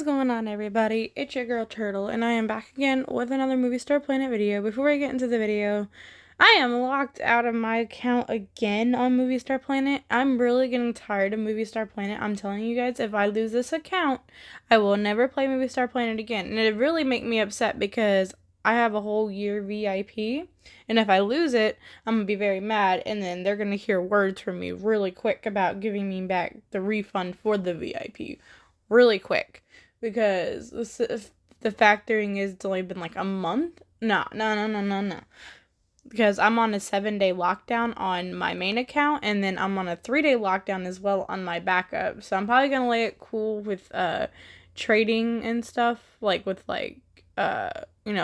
is going on, everybody? It's your girl Turtle, and I am back again with another Moviestarplanet video. Before I get into the video, I am locked out of my account again on Moviestarplanet. I'm really getting tired of Moviestarplanet. I'm telling you guys, if I lose this account, I will never play Moviestarplanet again. And it really makes me upset because I have a whole year VIP, and if I lose it, I'm going to be very mad, and then they're going to hear words from me really quick about giving me back the refund for the VIP. Really quick, because the factoring is it's only been like a month. No. Because I'm on a 7-day lockdown on my main account, and then I'm on a 3-day lockdown as well on my backup. So I'm probably gonna lay it cool with trading and stuff, like with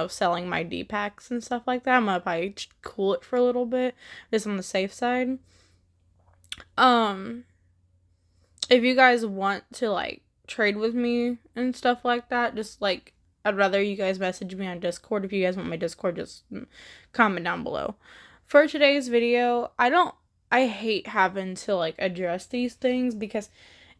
selling my D-packs and stuff like that. I'm gonna probably cool it for a little bit, just on the safe side. If you guys want to trade with me and stuff like that, just I'd rather you guys message me on Discord. If you guys want my Discord, just comment down below. For today's video, I hate having to address these things because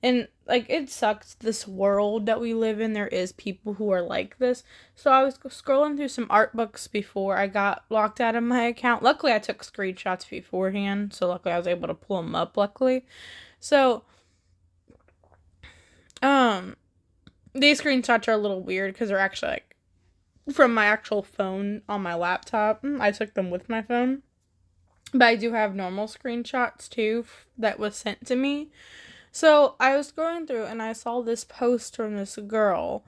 it sucks, this world that we live in, there is people who are like this. So I was scrolling through some art books before I got locked out of my account. Luckily I took screenshots beforehand, so luckily I was able to pull them up, luckily. So these screenshots are a little weird because they're actually from my actual phone on my laptop. I took them with my phone, but I do have normal screenshots too that was sent to me. So I was going through and I saw this post from this girl,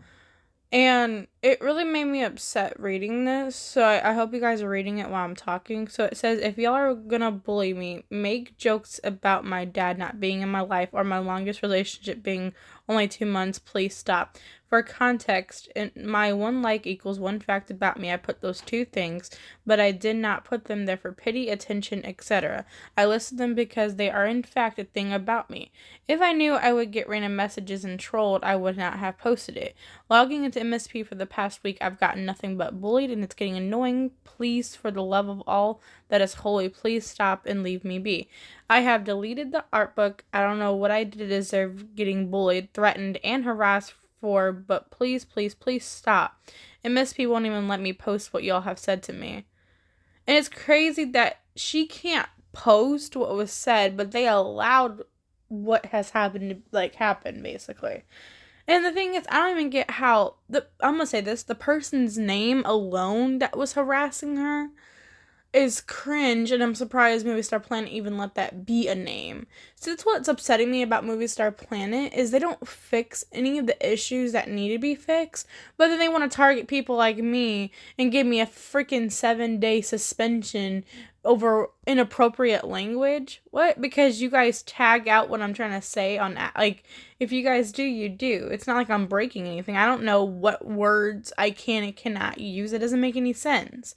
and it really made me upset reading this. So I hope you guys are reading it while I'm talking. So it says, if y'all are gonna bully me, make jokes about my dad not being in my life or my longest relationship being only 2 months, please stop. For context, in my 1 like equals 1 fact about me, I put those 2 things, but I did not put them there for pity, attention, etc. I listed them because they are in fact a thing about me. If I knew I would get random messages and trolled, I would not have posted it. Logging into MSP for the past week, I've gotten nothing but bullied, and it's getting annoying. Please, for the love of all that is holy, please stop and leave me be. I have deleted the art book. I don't know what I did to deserve getting bullied, threatened, and harassed for, but please stop. MSP won't even let me post what y'all have said to me. And it's crazy that she can't post what was said, but they allowed what has happened to happen, basically. And the thing is, I don't even get how I'm gonna say this, the person's name alone that was harassing her is cringe, and I'm surprised Moviestarplanet even let that be a name. So that's what's upsetting me about Moviestarplanet, is they don't fix any of the issues that need to be fixed, but then they want to target people like me and give me a freaking 7-day suspension over inappropriate language. What? Because you guys tag out what I'm trying to say on, if you guys do, you do. It's not like I'm breaking anything. I don't know what words I can and cannot use. It doesn't make any sense.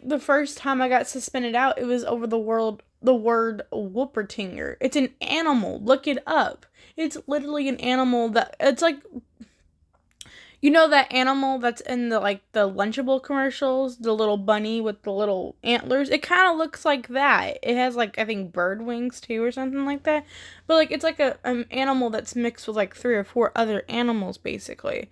The first time I got suspended out, it was over the word Whoopertinger. It's an animal. Look it up. It's literally an animal that, it's that animal that's in the Lunchable commercials, the little bunny with the little antlers. It kind of looks like that. It has I think bird wings too or something like that. But it's an animal that's mixed with 3 or 4 other animals, basically.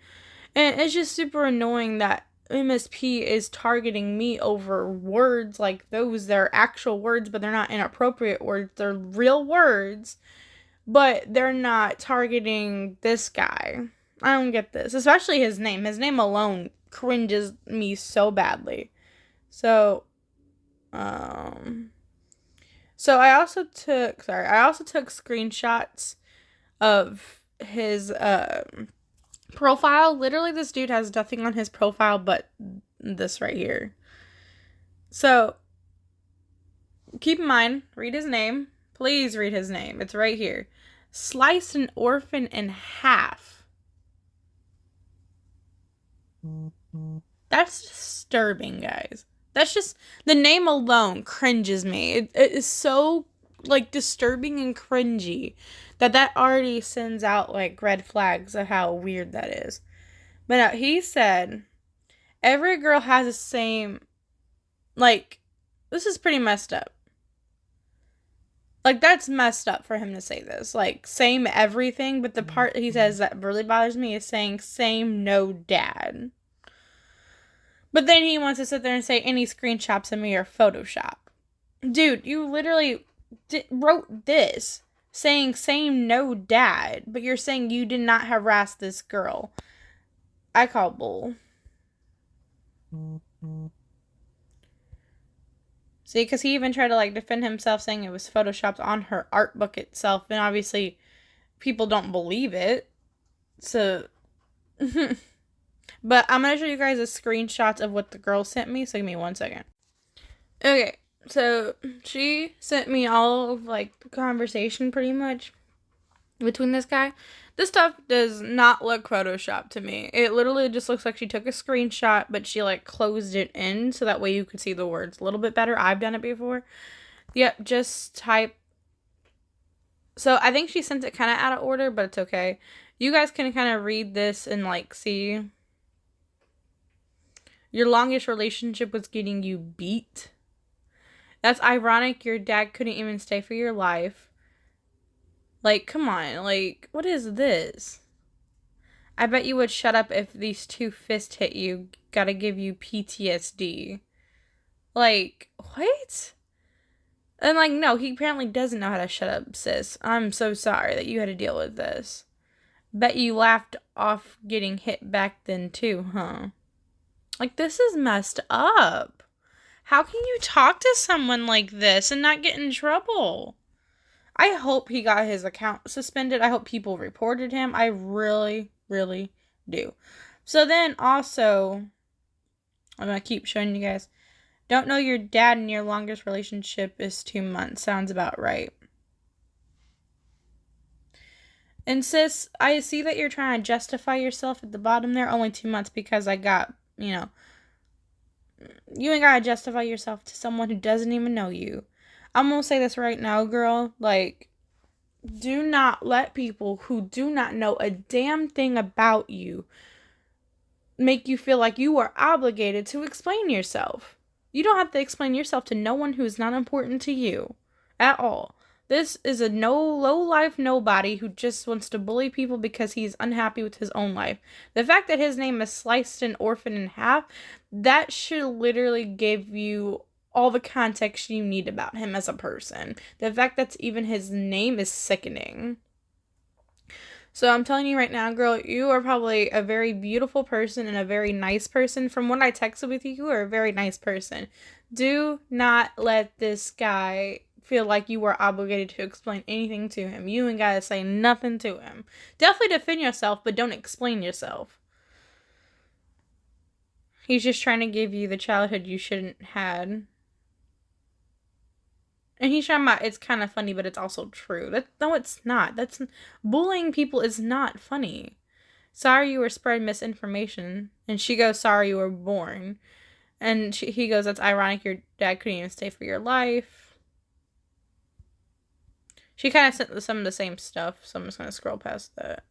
And it's just super annoying that MSP is targeting me over words like those. They're actual words, but they're not inappropriate words. They're real words, but they're not targeting this guy. I don't get this, especially his name. His name alone cringes me so badly. So I also took screenshots of his profile. Literally, this dude has nothing on his profile but this right here. So keep in mind, read his name. Please read his name. It's right here. Sliced an orphan in half. That's disturbing, guys. That's just, the name alone cringes me. It is so disturbing and cringy that already sends out red flags of how weird that is. But now, he said, every girl has the same, this is pretty messed up. Like, that's messed up for him to say this. Like, same everything, but the part he says that really bothers me is saying same no dad. But then he wants to sit there and say any screenshots of me are Photoshop. Dude, you literally wrote this saying same no dad, but you're saying you did not harass this girl. I call bull. See, because he even tried to, like, defend himself saying it was photoshopped on her art book itself, and obviously people don't believe it. So, but I'm going to show you guys a screenshot of what the girl sent me, so give me 1 second. Okay, so she sent me all of, like, the conversation pretty much between this guy. This stuff does not look photoshopped to me. It literally just looks like she took a screenshot, but she, like, closed it in so that way you could see the words a little bit better. I've done it before. Yep, just type. So I think she sent it kind of out of order, but it's okay. You guys can kind of read this and, like, see. Your longest relationship was getting you beat. That's ironic. Your dad couldn't even stay for your life. Like, come on. Like, what is this? I bet you would shut up if these two fists hit you. Gotta give you PTSD. Like, what? And, like, no, he apparently doesn't know how to shut up, sis. I'm so sorry that you had to deal with this. Bet you laughed off getting hit back then, too, huh? Like, this is messed up. How can you talk to someone like this and not get in trouble? I hope he got his account suspended. I hope people reported him. I really, really do. So then also, I'm going to keep showing you guys. Don't know your dad and your longest relationship is 2 months. Sounds about right. And sis, I see that you're trying to justify yourself at the bottom there. Only 2 months because I got, you know. You ain't got to justify yourself to someone who doesn't even know you. I'm going to say this right now, girl. Like, do not let people who do not know a damn thing about you make you feel like you are obligated to explain yourself. You don't have to explain yourself to no one who is not important to you at all. This is a low-life nobody who just wants to bully people because he's unhappy with his own life. The fact that his name is Sliced and Orphan in Half, that should literally give you all the context you need about him as a person. The fact that even his name is sickening. So I'm telling you right now, girl, you are probably a very beautiful person and a very nice person. From what I texted with you, you are a very nice person. Do not let this guy feel like you are obligated to explain anything to him. You ain't gotta say nothing to him. Definitely defend yourself, but don't explain yourself. He's just trying to give you the childhood you shouldn't had. And he's talking about it's kind of funny, but it's also true. No, it's not. Bullying people is not funny. Sorry you were spreading misinformation. And she goes, sorry you were born. And he goes, that's ironic your dad couldn't even stay for your life. She kind of sent some of the same stuff, so I'm just going to scroll past that.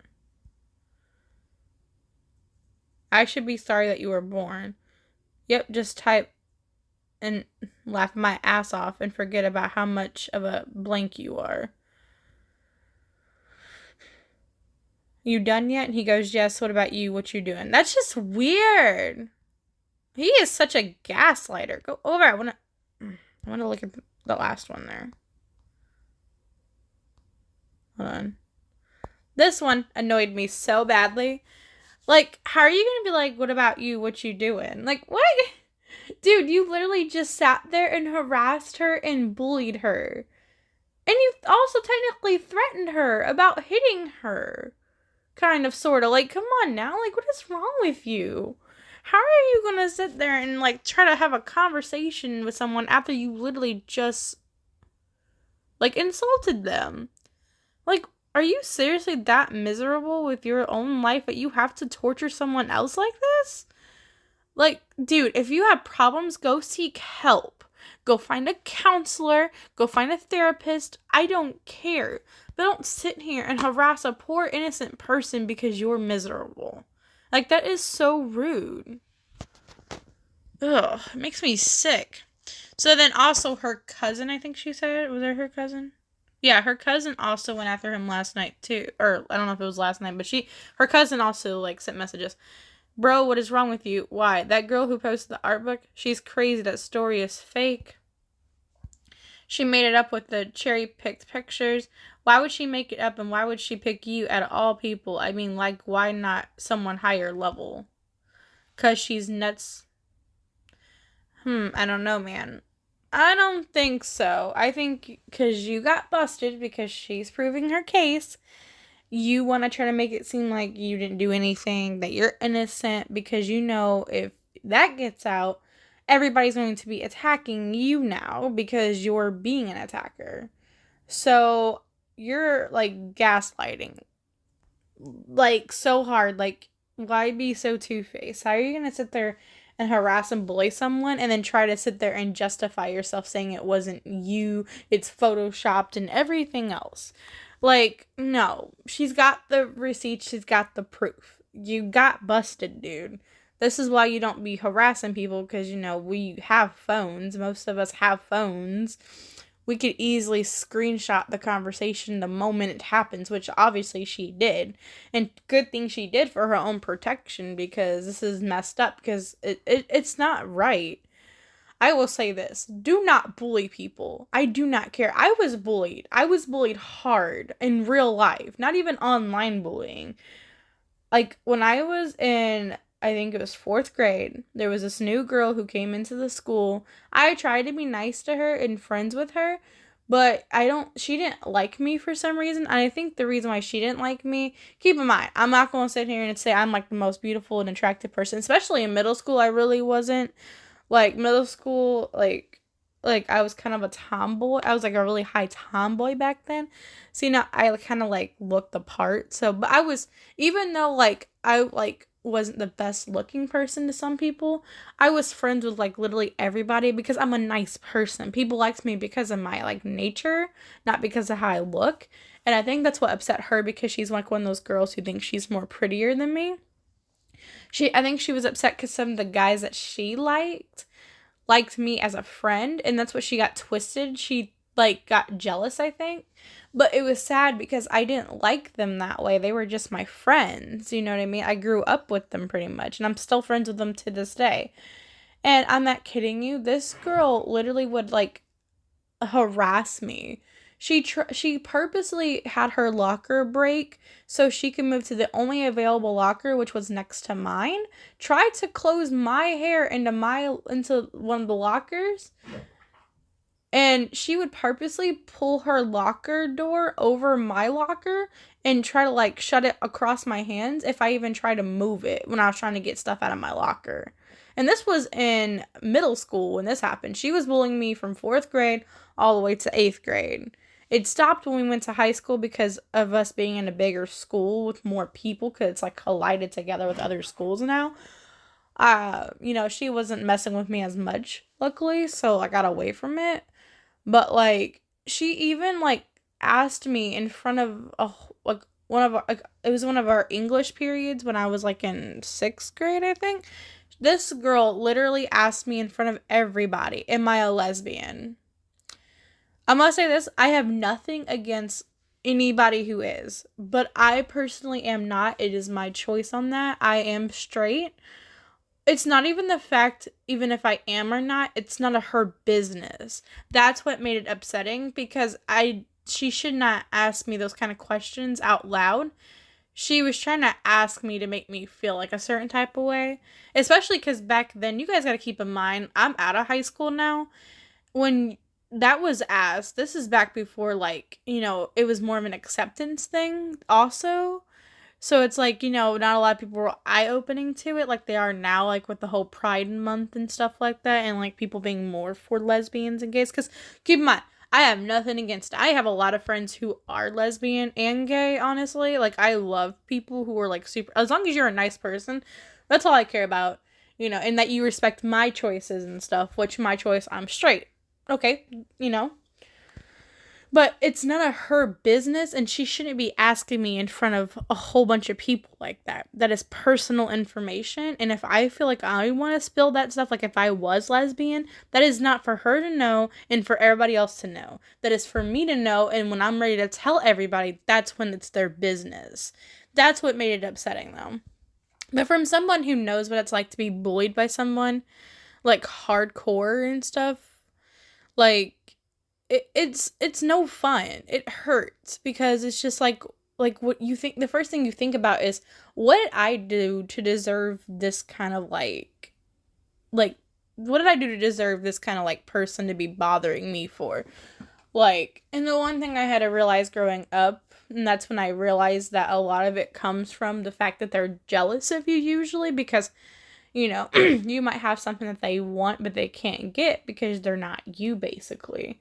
I should be sorry that you were born. Yep, just type and laugh my ass off and forget about how much of a blank you are. You done yet? And he goes, yes, what about you? What you doing? That's just weird. He is such a gaslighter. Go over. I want to look at the last one there. Hold on. This one annoyed me so badly. Like, how are you going to be like, what about you? What you doing? Like, what? Dude, you literally just sat there and harassed her and bullied her. And you also technically threatened her about hitting her. Kind of, sort of. Like, come on now. Like, what is wrong with you? How are you going to sit there and, like, try to have a conversation with someone after you literally just, like, insulted them? Like, are you seriously that miserable with your own life that you have to torture someone else like this? Like, dude, if you have problems, go seek help. Go find a counselor. Go find a therapist. I don't care. But don't sit here and harass a poor innocent person because you're miserable. Like, that is so rude. Ugh, it makes me sick. So then also her cousin, I think she said, was it her cousin? Yeah, her cousin also went after him last night too. Or I don't know if it was last night, but her cousin also like sent messages. Bro, what is wrong with you? Why? That girl who posted the art book, she's crazy. That story is fake. She made it up with the cherry picked pictures. Why would she make it up and why would she pick you out of all people? I mean, like, why not someone higher level? Because she's nuts. I don't know, man. I don't think so. I think because you got busted because she's proving her case, you want to try to make it seem like you didn't do anything, that you're innocent, because you know if that gets out, everybody's going to be attacking you now because you're being an attacker. So you're like gaslighting, like so hard. Like, why be so two-faced? How are you gonna sit there and harass and bully someone and then try to sit there and justify yourself saying it wasn't you, it's photoshopped and everything else? Like, no. She's got the receipts, she's got the proof. You got busted, dude. This is why you don't be harassing people, because, you know, we have phones. Most of us have phones. We could easily screenshot the conversation the moment it happens, which obviously she did. And good thing she did for her own protection, because this is messed up, because it's not right. I will say this. Do not bully people. I do not care. I was bullied. I was bullied hard in real life, not even online bullying. Like, when I was in, I think it was 4th grade, there was this new girl who came into the school. I tried to be nice to her and friends with her, but she didn't like me for some reason. And I think the reason why she didn't like me, keep in mind, I'm not going to sit here and say I'm like the most beautiful and attractive person, especially in middle school. I really wasn't. Like, middle school, like I was kind of a tomboy. I was like a really high tomboy back then. So, you know, I kind of like looked the part. So, but I was, even though like I like wasn't the best looking person to some people, I was friends with like literally everybody because I'm a nice person. People liked me because of my like nature, not because of how I look. And I think that's what upset her, because she's like one of those girls who thinks she's more prettier than me. I think she was upset because some of the guys that she liked me as a friend, and that's what she got twisted. She like got jealous, I think. But it was sad because I didn't like them that way. They were just my friends, you know what I mean? I grew up with them pretty much, and I'm still friends with them to this day. And I'm not kidding you. This girl literally would like harass me. She purposely had her locker break so she could move to the only available locker, which was next to mine. Tried to close my hair into one of the lockers, and she would purposely pull her locker door over my locker and try to like shut it across my hands if I even try to move it when I was trying to get stuff out of my locker. And this was in middle school when this happened. She was bullying me from 4th grade all the way to 8th grade. It stopped when we went to high school because of us being in a bigger school with more people, because it's like collided together with other schools now. You know, she wasn't messing with me as much, luckily, so I got away from it. But like, she even like asked me in front of like one of our, like, it was one of our English periods when I was like in 6th grade, I think. This girl literally asked me in front of everybody, am I a lesbian? I must say this, I have nothing against anybody who is, but I personally am not. It is my choice on that. I am straight. It's not even the fact, even if I am or not, it's none of her business. That's what made it upsetting, because she should not ask me those kind of questions out loud. She was trying to ask me to make me feel like a certain type of way. Especially because back then, you guys got to keep in mind, I'm out of high school now. When that was asked, this is back before, like, you know, it was more of an acceptance thing also. So it's like, you know, not a lot of people were eye-opening to it like they are now, like with the whole Pride Month and stuff like that, and like people being more for lesbians and gays. Because keep in mind, I have nothing against it. I have a lot of friends who are lesbian and gay, honestly. Like, I love people who are like super, as long as you're a nice person, that's all I care about, you know, and that you respect my choices and stuff, which my choice, I'm straight. Okay, you know. But it's none of her business, and she shouldn't be asking me in front of a whole bunch of people like that. That is personal information, and if I feel like I want to spill that stuff, like if I was lesbian, that is not for her to know and for everybody else to know. That is for me to know, and when I'm ready to tell everybody, that's when it's their business. That's what made it upsetting, though. But from someone who knows what it's like to be bullied by someone, like hardcore and stuff, like it's no fun. It hurts because it's just like what you think. The first thing you think about is, what did I do to deserve this kind of like what did I do to deserve this kind of like person to be bothering me for? Like, and the one thing I had to realize growing up, and that's when I realized that a lot of it comes from the fact that they're jealous of you usually, because you might have something that they want but they can't get because they're not you, basically.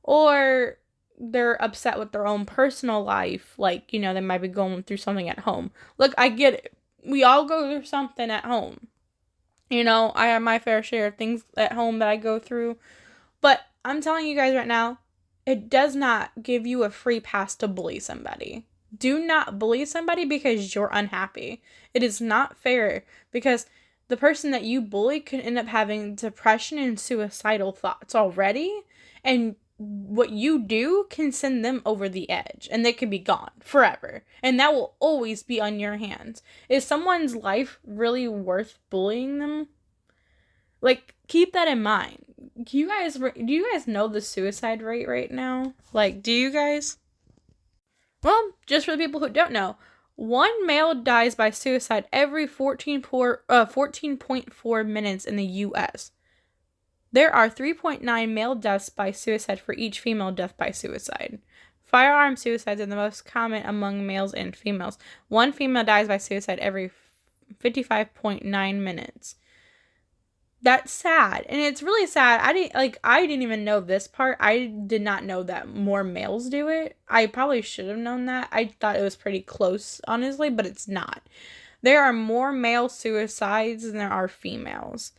Or they're upset with their own personal life, like, they might be going through something at home. Look, I get it. We all go through something at home. I have my fair share of things at home that I go through. But I'm telling you guys right now, it does not give you a free pass to bully somebody. Do not bully somebody because you're unhappy. It is not fair, because the person that you bully could end up having depression and suicidal thoughts already, and what you do can send them over the edge, and they could be gone forever, and that will always be on your hands. Is someone's life really worth bullying them? Like, keep that in mind. Do you guys know the suicide rate right now? Like, do you guys? Well, just for the people who don't know, one male dies by suicide every 14.4 minutes in the U.S. There are 3.9 male deaths by suicide for each female death by suicide. Firearm suicides are the most common among males and females. One female dies by suicide every 55.9 minutes. That's sad. And it's really sad. I didn't even know this part. I did not know that more males do it. I probably should have known that. I thought it was pretty close, honestly, but it's not. There are more male suicides than there are females.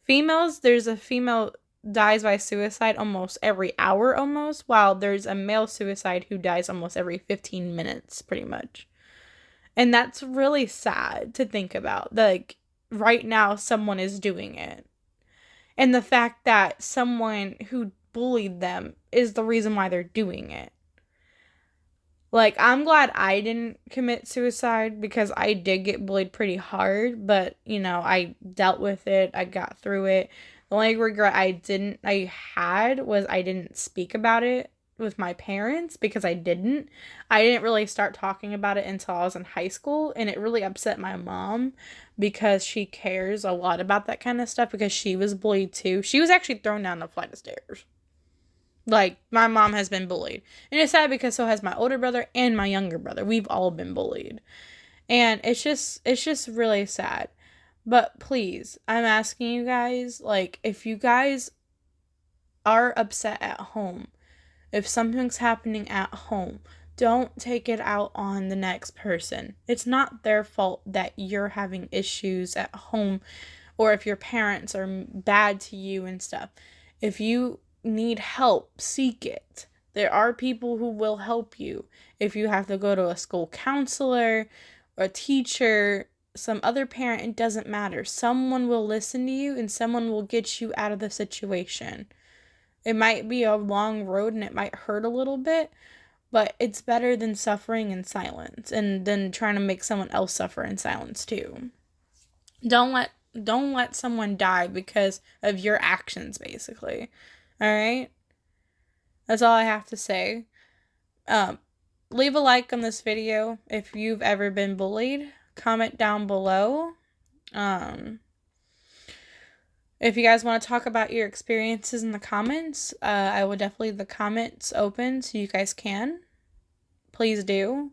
There's a female dies by suicide almost every hour almost, while there's a male suicide who dies almost every 15 minutes, pretty much. And that's really sad to think about. Like, right now, someone is doing it. And the fact that someone who bullied them is the reason why they're doing it. Like, I'm glad I didn't commit suicide, because I did get bullied pretty hard, but, I dealt with it. I got through it. The only regret I had was I didn't speak about it with my parents, because I didn't really start talking about it until I was in high school, and it really upset my mom, because she cares a lot about that kind of stuff, because she was bullied too. She was actually thrown down a flight of stairs. Like, my mom has been bullied. And it's sad because so has my older brother and my younger brother. We've all been bullied. And it's just really sad. But please, I'm asking you guys, like, if you guys are upset at home, if something's happening at home, don't take it out on the next person. It's not their fault that you're having issues at home, or if your parents are bad to you and stuff. If you need help, seek it. There are people who will help you. If you have to go to a school counselor or a teacher, some other parent, it doesn't matter. Someone will listen to you, and someone will get you out of the situation. It might be a long road and it might hurt a little bit, but it's better than suffering in silence, and then trying to make someone else suffer in silence too. Don't let someone die because of your actions, basically. Alright? That's all I have to say. Leave a like on this video if you've ever been bullied. Comment down below. If you guys want to talk about your experiences in the comments, I will definitely leave the comments open so you guys can. Please do.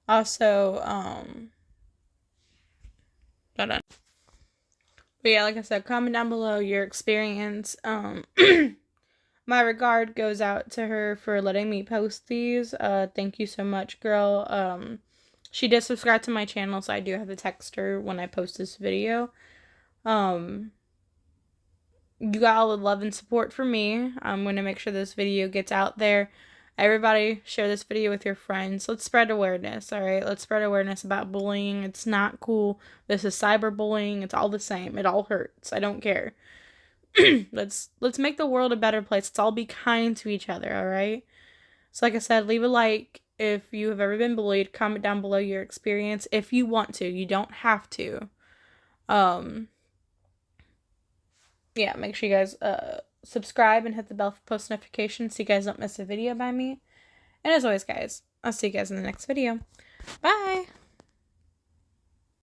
Also, but yeah, like I said, comment down below your experience. My regard goes out to her for letting me post these. Thank you so much, girl. She did subscribe to my channel, so I do have to text her when I post this video. You got all the love and support from me. I'm going to make sure this video gets out there. Everybody share this video with your friends. Let's spread awareness, all right? Let's spread awareness about bullying. It's not cool. This is cyberbullying. It's all the same. It all hurts. I don't care. Let's make the world a better place. Let's all be kind to each other, all right? So like I said, leave a like if you have ever been bullied. Comment down below your experience if you want to. You don't have to. Yeah, make sure you guys subscribe and hit the bell for post notifications so you guys don't miss a video by me. And as always, guys, I'll see you guys in the next video. Bye!